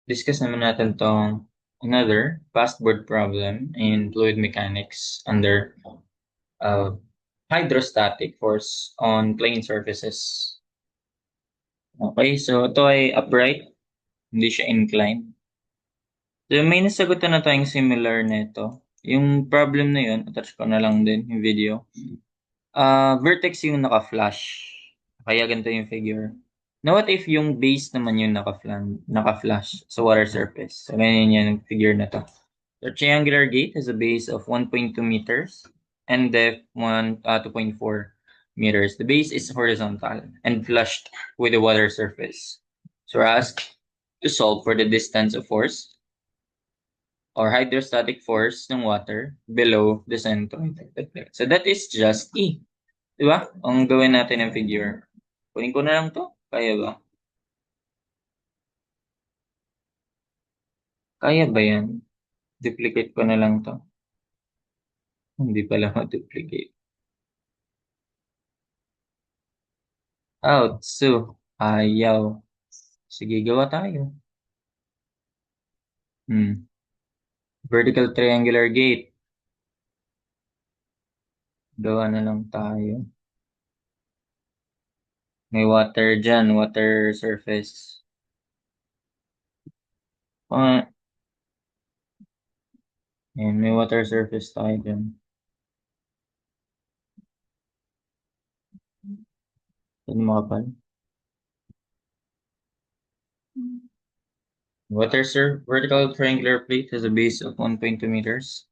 discuss naman natin tong another pasteboard problem in fluid mechanics under uh, hydrostatic force on plane surfaces. Okay, so ito ay upright, hindi siya inclined. So may nasagutan na tayong similar nito. Yung problem na yun, attach ko na lang din yung video. Vertex yung naka-flash. Kaya ganito yung figure. Now what if yung base naman yung naka-flash sa water surface? So ganyan yung figure na to. The triangular gate has a base of 1.2 meters and depth 2.4 meters. The base is horizontal and flushed with the water surface. So we're asked to solve for the distance of force or hydrostatic force ng water below the centroid of the plate. So that is just E. Diba? Ang gawin natin ng figure. Kunin ko na lang to. Kaya ba? Kaya ba yan? Duplicate ko na lang to. Hindi pala ma-duplicate. Out. So, ayaw. Sige, gawa tayo. Vertical triangular gate. Gawa na lang tayo. May water dyan. Water surface. Ayan, may water surface tayo dyan. Saan makapal? Vertical triangular plate has a base of 1.2 meters.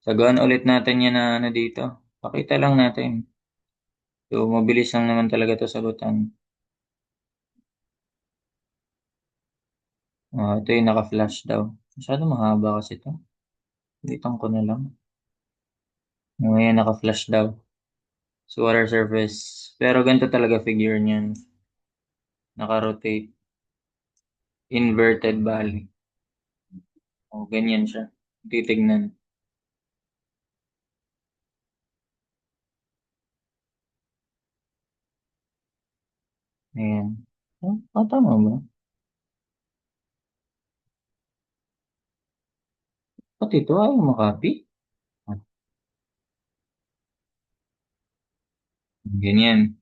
Sagaan ulit natin yan na ano dito. Pakita lang natin. So, mabilis lang naman talaga to sagutan. Ito yung naka-flash daw. Masyado mahaba kasi ito. Litan ko na lang. Ngayon naka-flash daw. So, water surface. Pero ganito talaga figure niyan. Naka-rotate. Inverted valley. Ganyan siya. Titignan. Ayan. Tama ba? Pati ito ayaw makapi. Ganyan.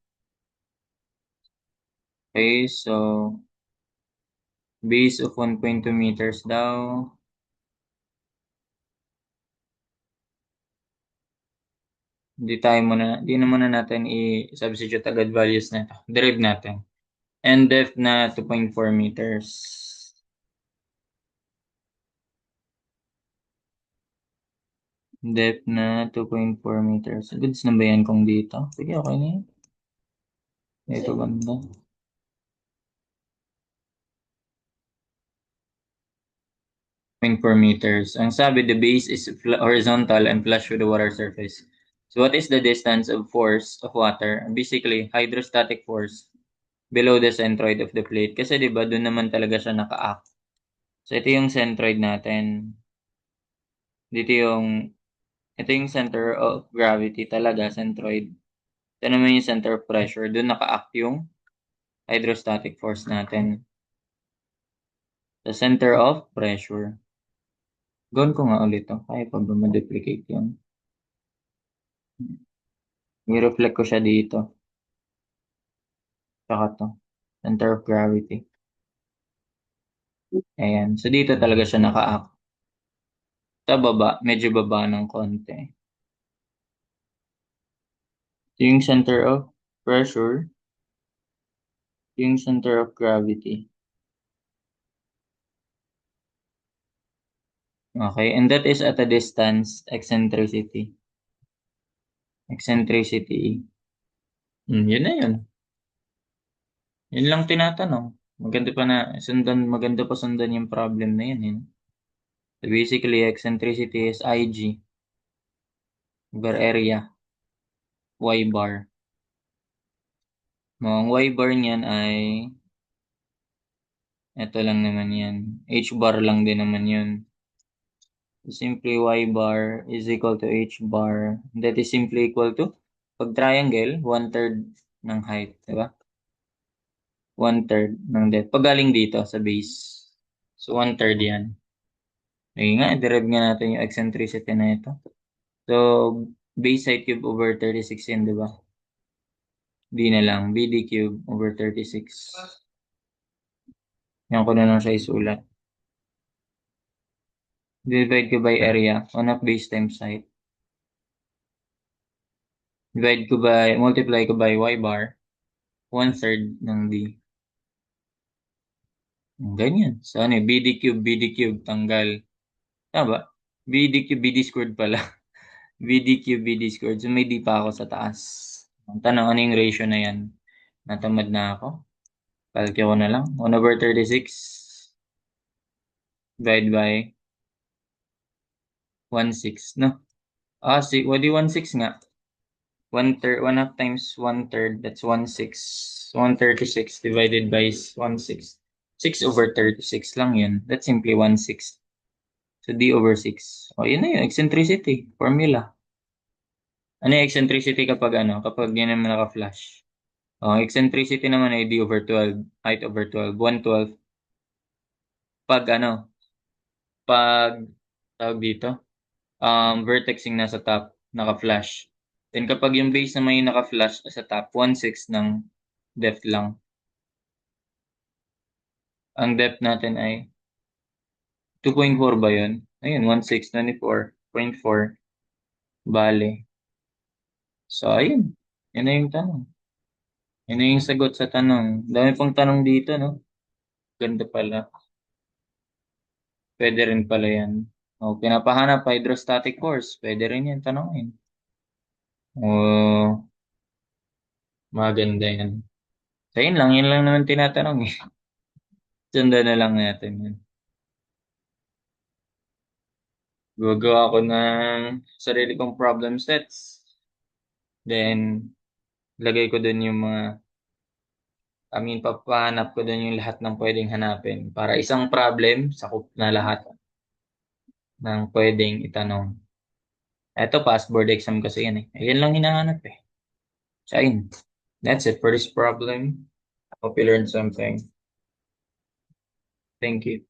Okay, so base of 1.2 meters daw. Hindi na muna natin i-substitute agad values na ito. Derive natin. And depth na 2.4 meters. Depth na 2.4 meters. Goods na ba yan kung dito? Sige, okay na yan. Ito banda. 0.4 meters. Ang sabi, the base is horizontal and flush with the water surface. So what is the distance of force of water? Basically, hydrostatic force below the centroid of the plate. Kasi di ba doon naman talaga siya naka-act. So ito yung centroid natin. Ito yung center of gravity talaga, centroid. Ito naman yung center of pressure. Doon naka-act yung hydrostatic force natin. The center of pressure. Gawin ko nga ulit to. Kaya pa ba ma-duplicate yun? I-reflect ko siya dito. Tsaka to. Center of gravity. Ayan. So dito talaga siya naka-act. Sa baba, medyo baba ng konti. Yung center of pressure. Yung center of gravity. Okay, and that is at a distance, eccentricity. Eccentricity. Yun na yun. Yun lang tinatanong. Maganda pa sundan yung problem na yun. So basically, eccentricity is IG over area, Y bar. Ang Y bar niyan ay, ito lang naman yan. H bar lang din naman yun. So simply Y bar is equal to H bar. That is simply equal to, pag triangle, 1/3 ng height. Diba? 1/3 ng depth. Pag galing dito sa base. So, one-third yan. Okay nga, derive nga natin yung eccentricity na ito. So, base height cube over 36 yan, di ba? D na lang. BD cube over 36. Yan ko na lang siya isulat. Divide ko by area. 1 half base times height. Multiply ko by y bar. 1/3 ng D. Ganyan. So, ano eh, BD cube, tanggal. Tama ba? BD cube, BD squared pala. BD cube, BD squared. So, may D pa ako sa taas. Ang tanong, ano yung ratio na yan? Natamad na ako. Kalkyo ko na lang. 1/36 divide by 1/6, no? What do 1/6 nga? 1/3, 1 half times 1/3, that's 1/6. 136 divided by 1/6. 6/36 lang yun. That's simply 1/6. So, D over 6. O, yun na yun. Eccentricity. Formula. Ano yung eccentricity kapag ano? Kapag yun naman naka-flash. O, eccentricity naman ay D over 12. Height over 12. 1/12. Pag ano? Pag, tawag dito? Vertex yung nasa top. Naka-flash. Then kapag yung base naman yung naka-flash sa top, 1/6 ng depth lang. Ang depth natin ay 2.4 ba yun? Ayun, 1/6, 24.4. Bale. So, ayun. Yun na yung tanong. Yun na yung sagot sa tanong. Dami pang tanong dito, no? Ganda pala. Pwede rin pala yan. O, pinapahanap hydrostatic force. Pwede rin yan tanongin. O, maganda yan. So, yun lang naman tinatanong eh. Sundan na lang natin yun. Gagawa ko ng sarili kong problem sets. Then, lagay ko dun yung mga, papahanap ko dun yung lahat ng pwedeng hanapin. Para isang problem, sakop na lahat ng pwedeng itanong. Ito, pass board exam kasi yan eh. Ayan lang hinahanap eh. So, ayun. That's it for this problem. Hope you learned something. Thank you.